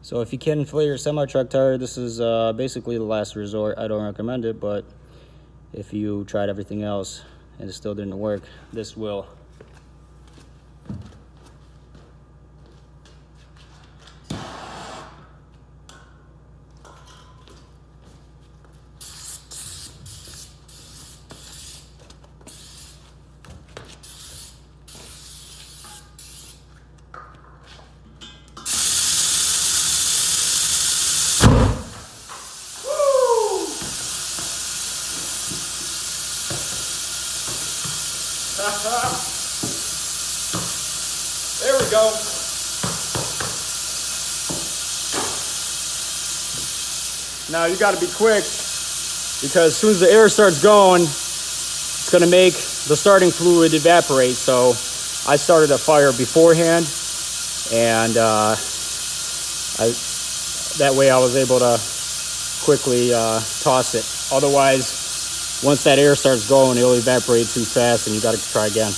So if you can inflate your semi-truck tire, this is basically the last resort. I don't recommend it, but if you tried everything else and it still didn't work, this will. There we go. Now you got to be quick, because as soon as the air starts going, it's going to make the starting fluid evaporate. So I started a fire beforehand, and that way I was able to quickly toss it. Otherwise, once that air starts going, it'll evaporate too fast and you got to try again.